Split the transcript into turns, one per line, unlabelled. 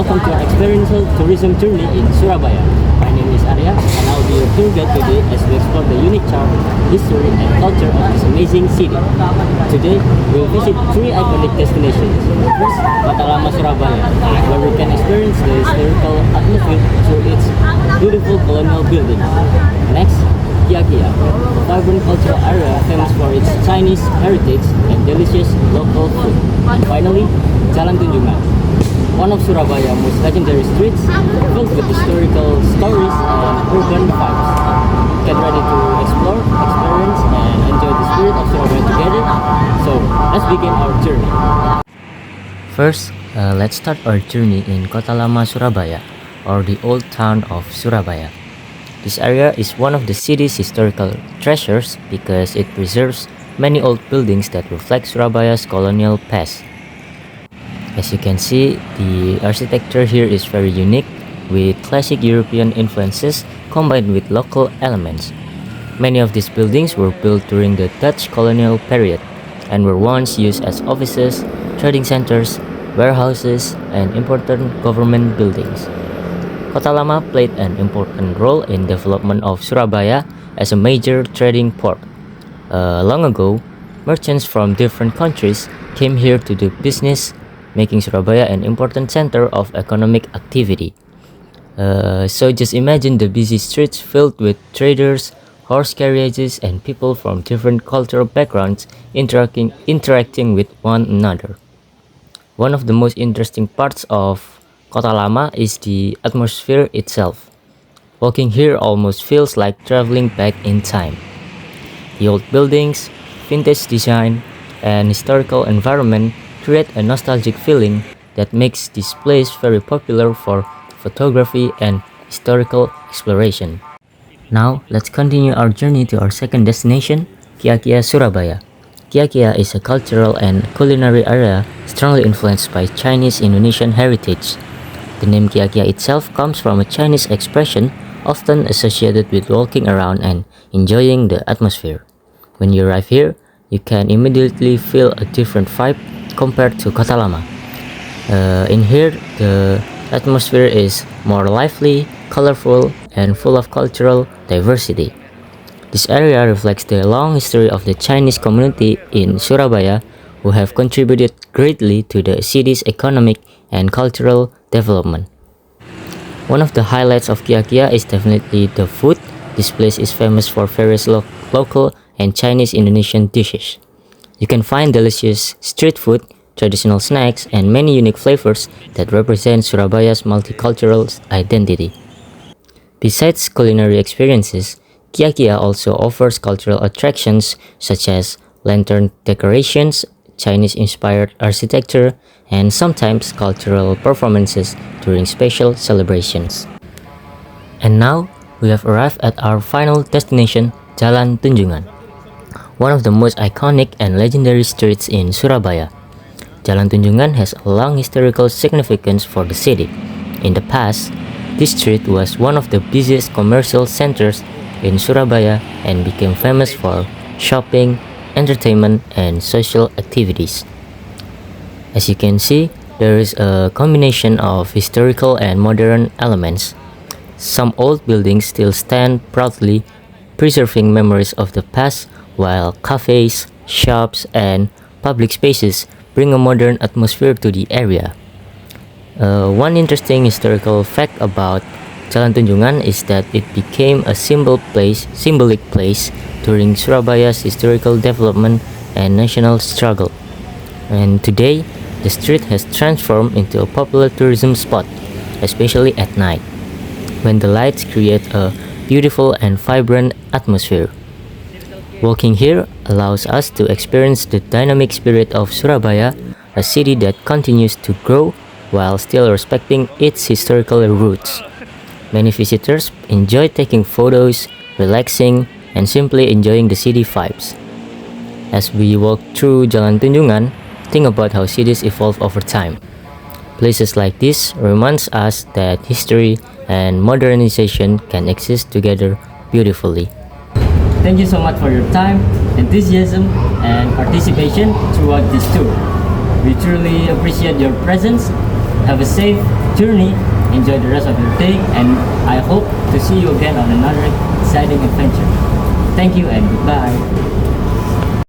welcome to our experiential tourism journey in Surabaya. My name is Arya and I'll be your tour guide today as we explore the unique charm, history and culture of this amazing city. Today, we'll visit three iconic destinations. First, Kota Lama Surabaya, where we can experience the historical atmosphere through its beautiful colonial buildings. Next, Kia, a vibrant cultural area famous for its Chinese heritage and delicious local food. And finally, Jalan Tunjungan, one of Surabaya's most legendary streets, filled with historical stories and urban vibes. Get ready to explore, experience, and enjoy the spirit of Surabaya together. So, let's begin our journey.
First, let's start our journey in Kota Lama Surabaya, or the old town of Surabaya. This area is one of the city's historical treasures because it preserves many old buildings that reflect Surabaya's colonial past. As you can see, the architecture here is very unique, with classic European influences combined with local elements. Many of these buildings were built during the Dutch colonial period and were once used as offices, trading centers, warehouses, and important government buildings. Kota Lama played an important role in development of Surabaya as a major trading port. Long ago, merchants from different countries came here to do business, making Surabaya an important center of economic activity. So just imagine the busy streets filled with traders, horse carriages, and people from different cultural backgrounds interacting with one another. One of the most interesting parts of Kota Lama is the atmosphere itself. Walking here almost feels like traveling back in time. The old buildings, vintage design, and historical environment create a nostalgic feeling that makes this place very popular for photography and historical exploration. Now, let's continue our journey to our second destination, Kia Surabaya. Kia is a cultural and culinary area strongly influenced by Chinese Indonesian heritage. The name Kia itself comes from a Chinese expression often associated with walking around and enjoying the atmosphere. When you arrive here, you can immediately feel a different vibe compared to Kota Lama. In here, the atmosphere is more lively, colorful, and full of cultural diversity. This area reflects the long history of the Chinese community in Surabaya, who have contributed greatly to the city's economic and cultural development. One of the highlights of Kia is definitely the food. This place is famous for various local and Chinese Indonesian dishes. You can find delicious street food, traditional snacks, and many unique flavors that represent Surabaya's multicultural identity. Besides culinary experiences, Kia also offers cultural attractions such as lantern decorations, Chinese-inspired architecture, and sometimes cultural performances during special celebrations. And now, we have arrived at our final destination, Jalan Tunjungan, one of the most iconic and legendary streets in Surabaya. Jalan Tunjungan has a long historical significance for the city. In the past, this street was one of the busiest commercial centers in Surabaya and became famous for shopping, entertainment, and social activities. As you can see, there is a combination of historical and modern elements. Some old buildings still stand proudly, preserving memories of the past, while cafes, shops, and public spaces bring a modern atmosphere to the area. One interesting historical fact about Jalan Tunjungan is that it became a symbolic place during Surabaya's historical development and national struggle. And today, the street has transformed into a popular tourism spot, especially at night, when the lights create a beautiful and vibrant atmosphere. Walking here allows us to experience the dynamic spirit of Surabaya, a city that continues to grow while still respecting its historical roots. Many visitors enjoy taking photos, relaxing, and simply enjoying the city vibes. As we walk through Jalan Tunjungan, think about how cities evolve over time. Places like this reminds us that history and modernization can exist together beautifully.
Thank you so much for your time, enthusiasm, and participation throughout this tour. We truly appreciate your presence. Have a safe journey. Enjoy the rest of your day, and I hope to see you again on another exciting adventure. Thank you and goodbye.